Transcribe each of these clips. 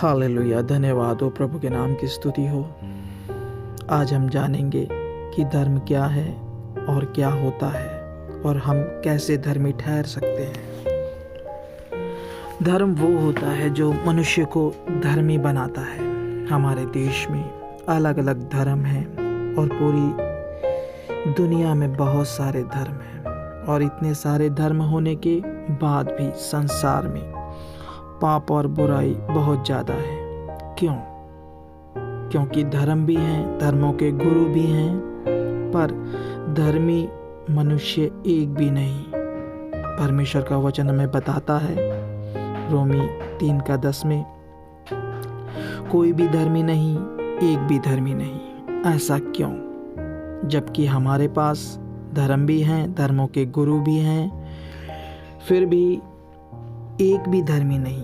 Hallelujah, धन्यवाद हो प्रभु के नाम की स्तुति हो। आज हम जानेंगे कि धर्म क्या है और क्या होता है और हम कैसे धर्मी ठहर सकते हैं। धर्म वो होता है जो मनुष्य को धर्मी बनाता है। हमारे देश में अलग अलग धर्म हैं और पूरी दुनिया में बहुत सारे धर्म हैं, और इतने सारे धर्म होने के बाद भी संसार में पाप और बुराई बहुत ज़्यादा है। क्यों? क्योंकि धर्म भी हैं, धर्मों के गुरु भी हैं, पर धर्मी मनुष्य एक भी नहीं। परमेश्वर का वचन हमें बताता है रोमी 3:10 में, कोई भी धर्मी नहीं, एक भी धर्मी नहीं। ऐसा क्यों? जबकि हमारे पास धर्म भी हैं, धर्मों के गुरु भी हैं, फिर भी एक भी धर्मी नहीं।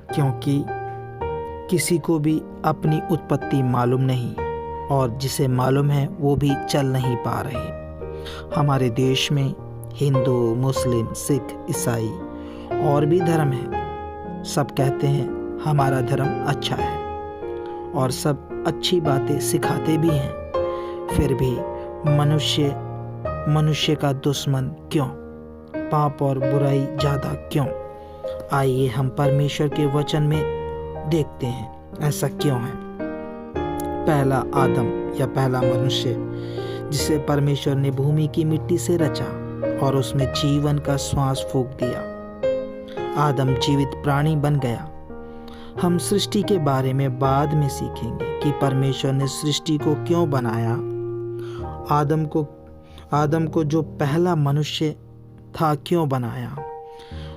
क्योंकि किसी को भी अपनी उत्पत्ति मालूम नहीं, और जिसे मालूम है वो भी चल नहीं पा रहे। हमारे देश में हिंदू, मुस्लिम, सिख, ईसाई और भी धर्म हैं। सब कहते हैं हमारा धर्म अच्छा है और सब अच्छी बातें सिखाते भी हैं, फिर भी मनुष्य का दुश्मन क्यों? पाप और बुराई ज़्यादा क्यों? आइए हम परमेश्वर के वचन में देखते हैं ऐसा क्यों है। पहला आदम या पहला मनुष्य, जिसे परमेश्वर ने भूमि की मिट्टी से रचा और उसमें जीवन का श्वास फूंक दिया। आदम जीवित प्राणी बन गया। हम सृष्टि के बारे में बाद में सीखेंगे कि परमेश्वर ने सृष्टि को क्यों बनाया। आदम को जो पहला मनुष्य था क्यों बनाया।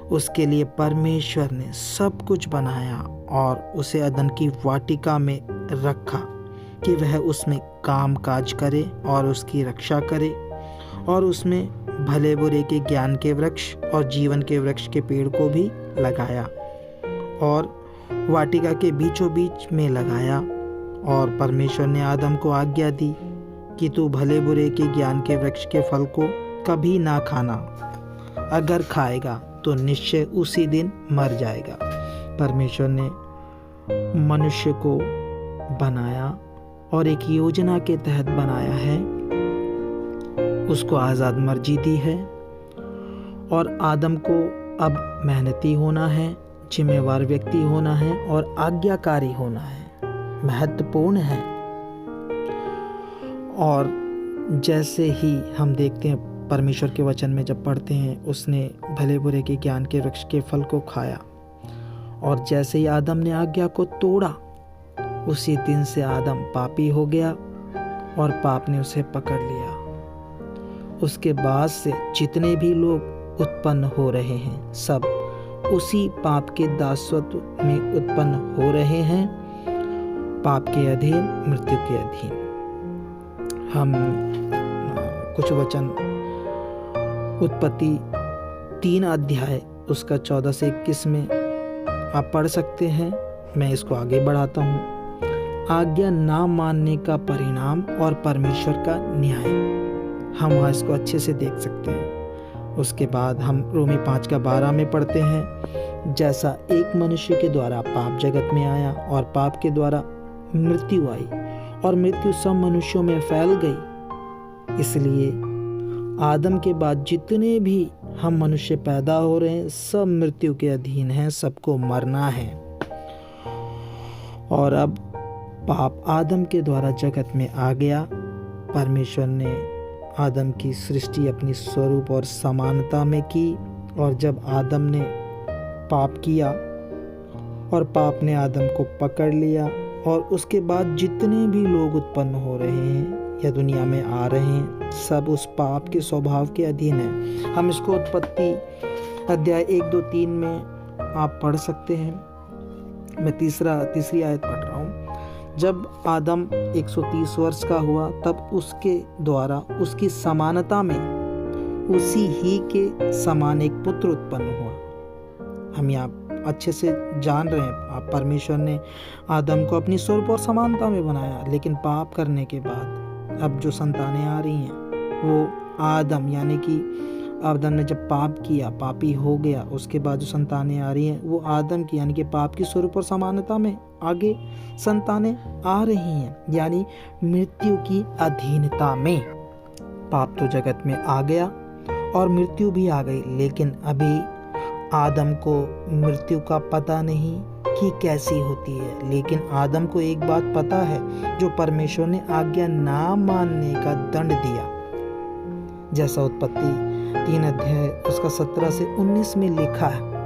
उसके लिए परमेश्वर ने सब कुछ बनाया और उसे अदन की वाटिका में रखा कि वह उसमें काम काज करे और उसकी रक्षा करे, और उसमें भले बुरे के ज्ञान के वृक्ष और जीवन के वृक्ष के पेड़ को भी लगाया और वाटिका के बीचों बीच में लगाया। और परमेश्वर ने आदम को आज्ञा दी कि तू भले बुरे के ज्ञान के वृक्ष के फल को कभी ना खाना, अगर खाएगा तो निश्चय उसी दिन मर जाएगा। परमेश्वर ने मनुष्य को बनाया और एक योजना के तहत बनाया है। उसको आज़ाद मर्जी दी है, और आदम को अब मेहनती होना है, जिम्मेवार व्यक्ति होना है और आज्ञाकारी होना है। महत्वपूर्ण है। और जैसे ही हम देखते हैं परमेश्वर के वचन में जब पढ़ते हैं, उसने भले बुरे के ज्ञान के वृक्ष के फल को खाया, और जैसे ही आदम ने आज्ञा को तोड़ा, उसी दिन से आदम पापी हो गया और पाप ने उसे पकड़ लिया। उसके बाद से जितने भी लोग उत्पन्न हो रहे हैं, सब उसी पाप के दासत्व में उत्पन्न हो रहे हैं, पाप के अधीन, मृत्यु के अधीन। हम कुछ वचन उत्पत्ति 3 अध्याय उसका 14 से 21 में आप पढ़ सकते हैं। मैं इसको आगे बढ़ाता हूँ। आज्ञा ना मानने का परिणाम और परमेश्वर का न्याय, हम वहाँ इसको अच्छे से देख सकते हैं। उसके बाद हम रोमी 5:12 में पढ़ते हैं, जैसा एक मनुष्य के द्वारा पाप जगत में आया और पाप के द्वारा मृत्यु आई, और मृत्यु सब मनुष्यों में फैल गई, इसलिए आदम के बाद जितने भी हम मनुष्य पैदा हो रहे हैं, सब मृत्यु के अधीन हैं, सबको मरना है। और अब पाप आदम के द्वारा जगत में आ गया। परमेश्वर ने आदम की सृष्टि अपनी स्वरूप और समानता में की, और जब आदम ने पाप किया और पाप ने आदम को पकड़ लिया, और उसके बाद जितने भी लोग उत्पन्न हो रहे हैं या दुनिया में आ रहे हैं, सब उस पाप के स्वभाव के अधीन है। हम इसको उत्पत्ति अध्याय 1, 2, 3 में आप पढ़ सकते हैं। मैं तीसरी आयत पढ़ रहा हूँ। जब आदम 130 वर्ष का हुआ, तब उसके द्वारा उसकी समानता में उसी ही के समान एक पुत्र उत्पन्न हुआ। हम यहाँ अच्छे से जान रहे हैं, परमेश्वर ने आदम को अपनी स्वरूप और समानता में बनाया, लेकिन पाप करने के बाद अब जो संतानें आ रही हैं वो आदम यानी कि आदम ने जब पाप किया, पापी हो गया, उसके बाद जो संतानें आ रही हैं वो आदम की यानी कि पाप की स्वरूप और समानता में आगे संतानें आ रही हैं, यानी मृत्यु की अधीनता में। पाप तो जगत में आ गया और मृत्यु भी आ गई, लेकिन अभी आदम को मृत्यु का पता नहीं कि कैसी होती है। लेकिन आदम को एक बात पता है, जो परमेश्वर ने आज्ञा ना मानने का दंड दिया, जैसा उत्पत्ति 3 अध्याय उसका 17 से 19 में लिखा है।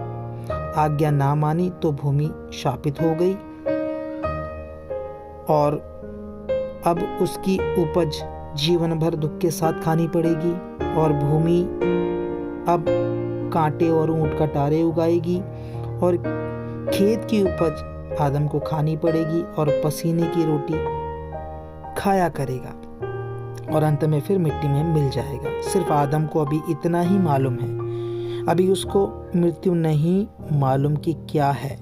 आज्ञा ना मानी तो भूमि शापित हो गई और अब उसकी उपज जीवन भर दुख के साथ खानी पड़ेगी, और भूमि अब कांटे और ऊंट कटारे उगाएगी, और खेत की उपज आदम को खानी पड़ेगी और पसीने की रोटी खाया करेगा, और अंत में फिर मिट्टी में मिल जाएगा। सिर्फ आदम को अभी इतना ही मालूम है, अभी उसको मृत्यु नहीं मालूम कि क्या है।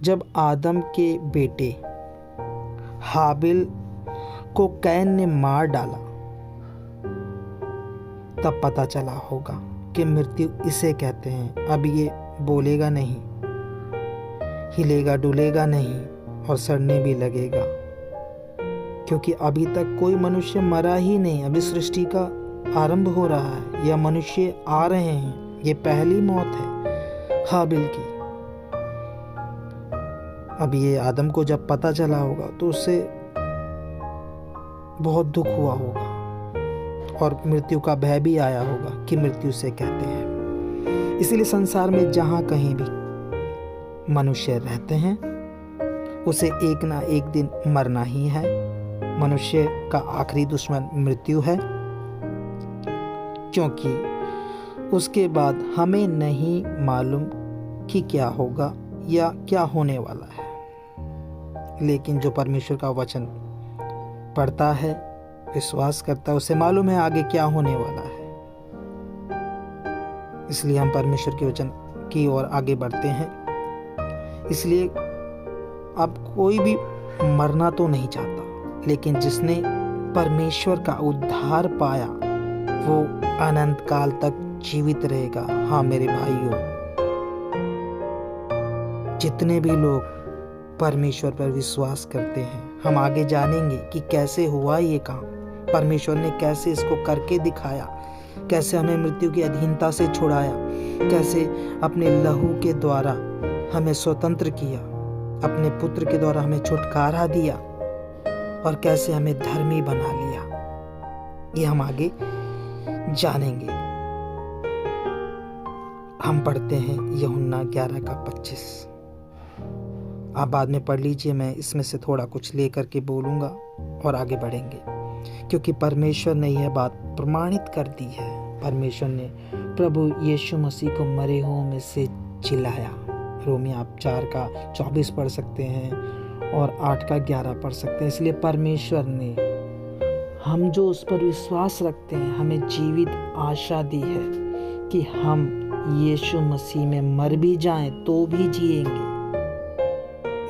जब आदम के बेटे हाबिल को कैन ने मार डाला, तब पता चला होगा कि मृत्यु इसे कहते हैं। अब ये बोलेगा नहीं, हिलेगा डुलेगा नहीं और सड़ने भी लगेगा, क्योंकि अभी तक कोई मनुष्य मरा ही नहीं। अभी सृष्टि का आरंभ हो रहा है, या मनुष्य आ रहे हैं। ये पहली मौत है हाबिल की। अब ये आदम को जब पता चला होगा तो उससे बहुत दुख हुआ होगा और मृत्यु का भय भी आया होगा कि मृत्यु से कहते हैं। इसलिए संसार में जहां कहीं भी मनुष्य रहते हैं, उसे एक ना एक दिन मरना ही है। मनुष्य का आखिरी दुश्मन मृत्यु है, क्योंकि उसके बाद हमें नहीं मालूम कि क्या होगा या क्या होने वाला है। लेकिन जो परमेश्वर का वचन पढ़ता है, विश्वास करता है, उसे मालूम है आगे क्या होने वाला है। इसलिए हम परमेश्वर के वचन की ओर आगे बढ़ते हैं। इसलिए अब कोई भी मरना तो नहीं चाहता, लेकिन जिसने परमेश्वर का उद्धार पाया वो अनंत काल तक जीवित रहेगा। हाँ मेरे भाइयों, जितने भी लोग परमेश्वर पर विश्वास करते हैं, हम आगे जानेंगे कि कैसे हुआ ये काम, परमेश्वर ने कैसे इसको करके दिखाया, कैसे हमें मृत्यु की अधीनता से छुड़ाया, कैसे अपने लहू के द्वारा हमें स्वतंत्र किया, अपने पुत्र के द्वारा हमें छुटकारा दिया, और कैसे हमें धर्मी बना लिया। ये हम आगे जानेंगे। हम पढ़ते हैं यूहन्ना 11:25। आप बाद में पढ़ लीजिए, मैं इसमें से थोड़ा कुछ लेकर के बोलूँगा और आगे बढ़ेंगे, क्योंकि परमेश्वर ने यह बात प्रमाणित कर दी है। परमेश्वर ने प्रभु यीशु मसीह को मरे हुओं में से जिलाया। रोमी आप 4:24 पढ़ सकते हैं और 8:11 पढ़ सकते हैं। इसलिए परमेश्वर ने हम जो उस पर विश्वास रखते हैं, हमें जीवित आशा दी है कि हम यीशु मसीह में मर भी जाएं तो भी जिएंगे।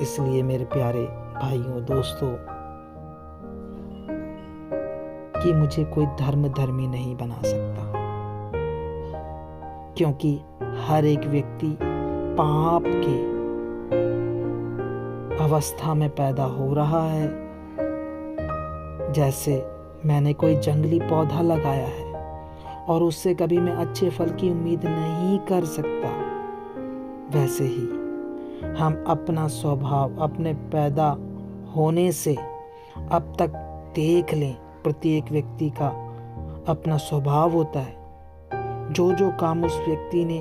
इसलिए मेरे प्यारे भाइयों दोस्तों, कि मुझे कोई धर्मी नहीं बना सकता, क्योंकि हर एक व्यक्ति पाप के अवस्था में पैदा हो रहा है। जैसे मैंने कोई जंगली पौधा लगाया है और उससे कभी मैं अच्छे फल की उम्मीद नहीं कर सकता, वैसे ही हम अपना स्वभाव अपने पैदा होने से अब तक देख लें, प्रत्येक व्यक्ति का अपना स्वभाव होता है। जो काम उस व्यक्ति ने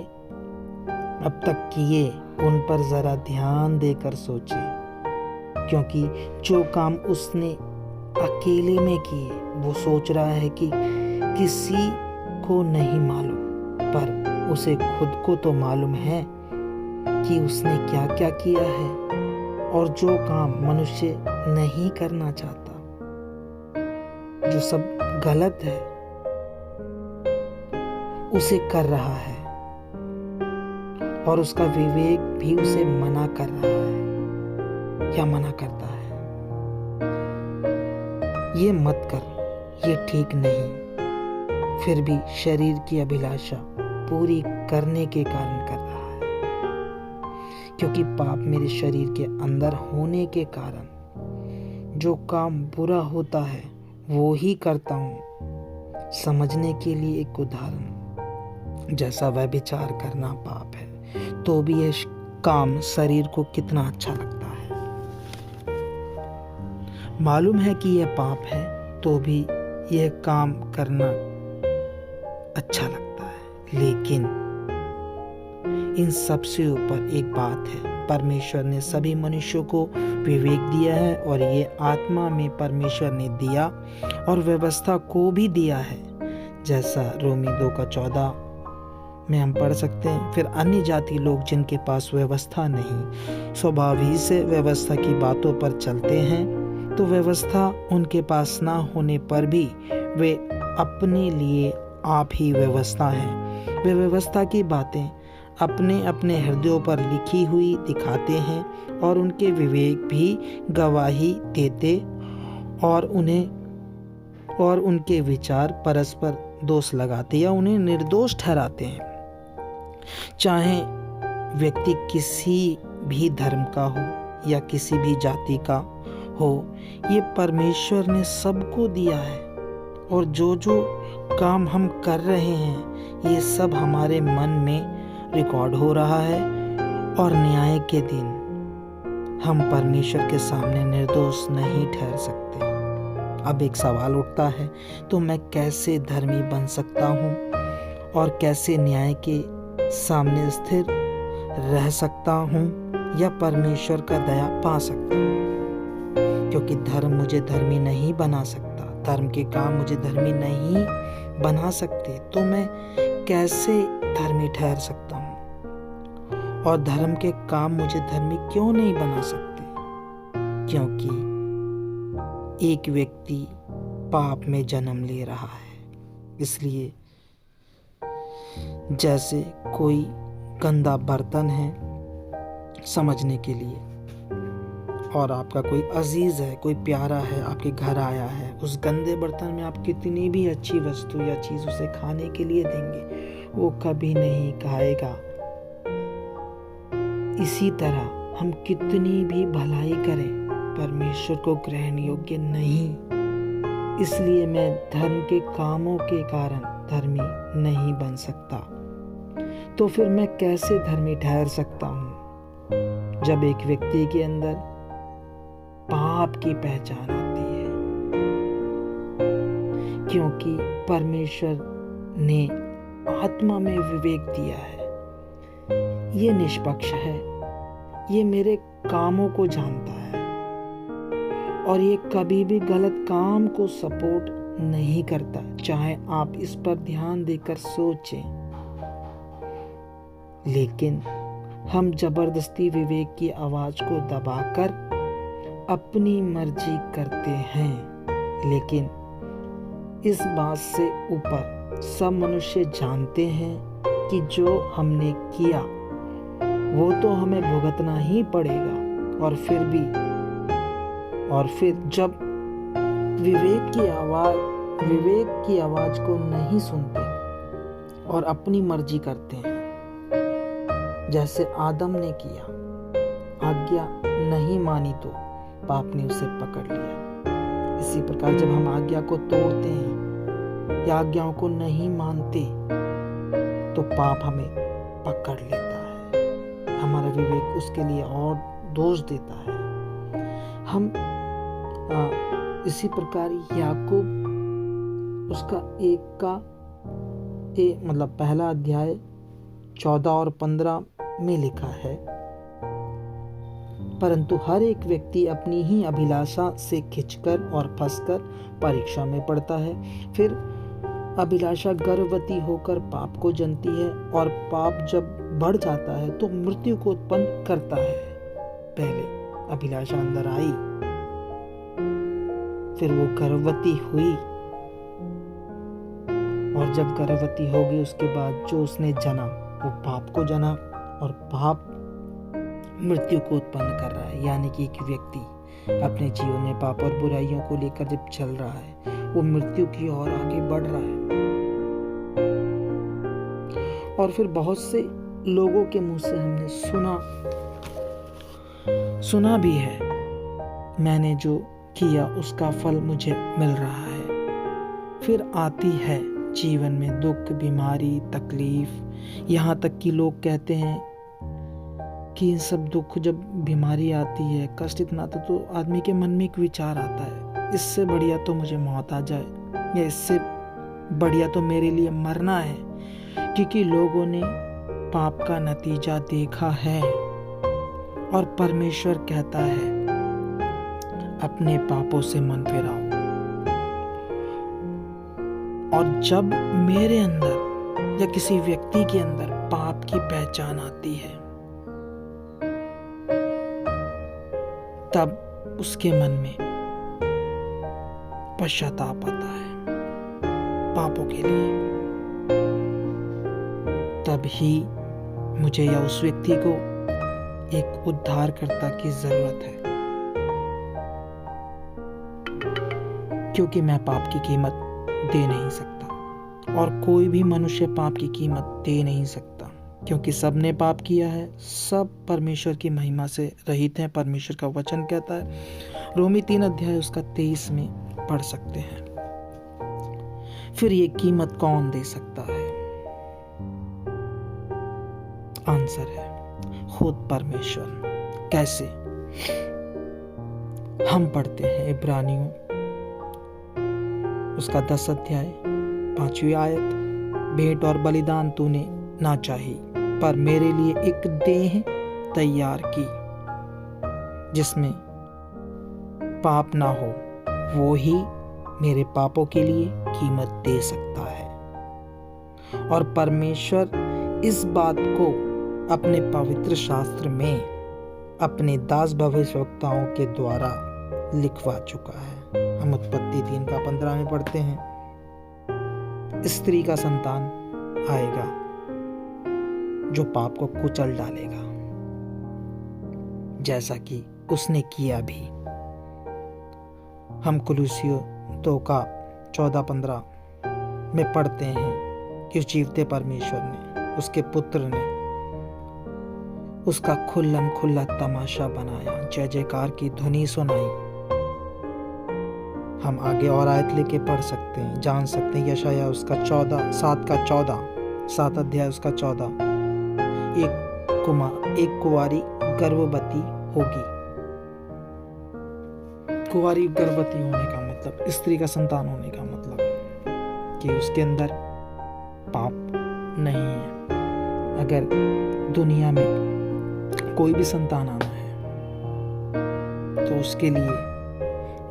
अब तक किए उन पर जरा ध्यान देकर सोचें, क्योंकि जो काम उसने अकेले में किए वो सोच रहा है कि किसी को नहीं मालूम, पर उसे खुद को तो मालूम है कि उसने क्या क्या किया है। और जो काम मनुष्य नहीं करना चाहता, जो सब गलत है, उसे कर रहा है, और उसका विवेक भी उसे मना कर रहा है या मना करता है, ये मत कर, ये ठीक नहीं, फिर भी शरीर की अभिलाषा पूरी करने के कारण कर रहा है, क्योंकि पाप मेरे शरीर के अंदर होने के कारण जो काम बुरा होता है वो ही करता हूँ। समझने के लिए एक उदाहरण, जैसा व्यभिचार करना पाप है तो भी यह काम शरीर को कितना अच्छा लगता है। मालूम है कि यह पाप है तो भी यह काम करना अच्छा लगता है। लेकिन इन सबसे ऊपर एक बात है, परमेश्वर ने सभी मनुष्यों को विवेक दिया है और ये आत्मा में परमेश्वर ने दिया और व्यवस्था को भी दिया है, जैसा रोमी 2:14 में हम पढ़ सकते हैं। फिर अन्य जाति लोग जिनके पास व्यवस्था नहीं, स्वभाव ही से व्यवस्था की बातों पर चलते हैं, तो व्यवस्था उनके पास ना होने पर भी वे अपने लिए आप ही व्यवस्था हैं। वे व्यवस्था की बातें अपने अपने हृदयों पर लिखी हुई दिखाते हैं और उनके विवेक भी गवाही देते और उनके विचार परस्पर दोष लगाते या उन्हें निर्दोष ठहराते हैं। चाहे व्यक्ति किसी भी धर्म का हो या किसी भी जाति का हो, ये परमेश्वर ने सबको दिया है और जो जो काम हम कर रहे हैं ये सब हमारे मन में रिकॉर्ड हो रहा है और न्याय के दिन हम परमेश्वर के सामने निर्दोष नहीं ठहर सकते। अब एक सवाल उठता है, तो मैं कैसे धर्मी बन सकता हूँ और कैसे न्याय के सामने स्थिर रह सकता हूँ या परमेश्वर का दया पा सकता हूँ? क्योंकि धर्म मुझे धर्मी नहीं बना सकता, धर्म के काम मुझे धर्मी नहीं बना सकते, तो मैं कैसे धर्मी ठहर सकता हूँ? और धर्म के काम मुझे धर्मी क्यों नहीं बना सकते? क्योंकि एक व्यक्ति पाप में जन्म ले रहा है। इसलिए जैसे कोई गंदा बर्तन है समझने के लिए, और आपका कोई अजीज है, कोई प्यारा है, आपके घर आया है, उस गंदे बर्तन में आप कितनी भी अच्छी वस्तु या चीज उसे खाने के लिए देंगे, वो कभी नहीं खाएगा। इसी तरह हम कितनी भी भलाई करें, परमेश्वर को ग्रहण योग्य नहीं। इसलिए मैं धर्म के कामों के कारण धर्मी नहीं बन सकता। तो फिर मैं कैसे धर्मी ठहर सकता हूँ? जब एक व्यक्ति के अंदर पाप की पहचान आती है, क्योंकि परमेश्वर ने आत्मा में विवेक दिया है, ये निष्पक्ष है, ये मेरे कामों को जानता है और ये कभी भी गलत काम को सपोर्ट नहीं करता। चाहे आप इस पर ध्यान देकर सोचें, लेकिन हम जबरदस्ती विवेक की आवाज को दबाकर अपनी मर्जी करते हैं। लेकिन इस बात से ऊपर सब मनुष्य जानते हैं कि जो हमने किया वो तो हमें भुगतना ही पड़ेगा। और फिर जब विवेक की आवाज को नहीं सुनते और अपनी मर्जी करते हैं, जैसे आदम ने किया, आज्ञा नहीं मानी तो पाप ने उसे पकड़ लिया। इसी प्रकार जब हम आज्ञा को तोड़ते हैं या आज्ञाओं को नहीं मानते तो पाप हमें पकड़ लेता है, हमारा विवेक उसके लिए और दोष देता है। हम इसी प्रकार याकूब उसका मतलब पहला अध्याय 14 और 15 में लिखा है, परंतु हर एक व्यक्ति अपनी ही अभिलाषा से खिंचकर और फंसकर परीक्षा में पड़ता है। फिर अभिलाषा गर्भवती होकर पाप को जनती है और पाप जब बढ़ जाता है तो मृत्यु को उत्पन्न करता है। पहले अभिलाषा अंदर आई, फिर वो गर्भवती हुई, और जब गर्भवती हो गई उसके बाद जो उसने जना वो पाप को जना, और पाप मृत्यु को उत्पन्न कर रहा है। यानी कि एक व्यक्ति अपने जीवन में पाप और बुराइयों को लेकर जब चल रहा है वो मृत्यु की ओर आगे बढ़ रहा है। और फिर बहुत से लोगों के मुंह से हमने सुना भी है, मैंने जो किया उसका फल मुझे मिल रहा है। फिर आती है जीवन में दुख, बीमारी, तकलीफ, यहाँ तक कि लोग कहते हैं कि इन सब दुख, जब बीमारी आती है, कष्ट इतना तो आदमी के मन में एक विचार आता है, इससे बढ़िया तो मुझे मौत आ जाए, या इससे बढ़िया तो मेरे लिए मरना है, क्योंकि लोगों ने पाप का नतीजा देखा है। और परमेश्वर कहता है अपने पापों से मन फिराओ। और जब मेरे अंदर या किसी व्यक्ति के अंदर पाप की पहचान आती है, तब उसके मन में पश्चाताप आता है पापों के लिए। तब ही मुझे या उस व्यक्ति को एक उद्धारकर्ता की जरूरत है, क्योंकि मैं पाप की कीमत दे नहीं सकता और कोई भी मनुष्य पाप की कीमत दे नहीं सकता, क्योंकि सबने पाप किया है, सब परमेश्वर की महिमा से रहित हैं। परमेश्वर का वचन कहता है, रोमी 3 अध्याय उसका 23 में पढ़ सकते हैं। फिर ये कीमत कौन दे सकता है? आंसर है खुद परमेश्वर। कैसे? हम पढ़ते हैं इब्रानियों उसका 10 अध्याय 5वीं आयत, भेंट और बलिदान तूने ना चाही, पर मेरे लिए एक देह तैयार की जिसमें पाप ना हो, वो ही मेरे पापों के लिए कीमत दे सकता है। और परमेश्वर इस बात को अपने पवित्र शास्त्र में अपने दास भविष्यवक्ताओं के द्वारा लिखवा चुका है। हम उत्पत्ति 3:15 में पढ़ते हैं, स्त्री का संतान आएगा जो पाप को कुचल डालेगा, जैसा कि उसने किया भी। हम कुलुसियों 2:14-15 में पढ़ते हैं कि उस जीवते परमेश्वर ने, उसके पुत्र ने उसका खुल्लम खुल्ला तमाशा बनाया, जय जयकार की ध्वनि सुनाई। हम आगे और आयत लेके पढ़ सकते हैं, जान सकते हैं। यशायाह उसका 7 अध्याय उसका 14, एक कुंवारी गर्भवती होगी। कुंवारी गर्भवती होने का मतलब, स्त्री का संतान होने का मतलब कि उसके अंदर पाप नहीं है। अगर दुनिया में कोई भी संतान आना है तो उसके लिए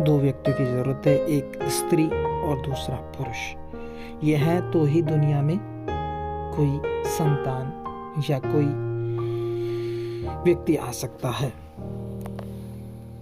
2 व्यक्तियों की जरूरत है, एक स्त्री और दूसरा पुरुष। यह है तो ही दुनिया में कोई संतान या कोई व्यक्ति आ सकता है।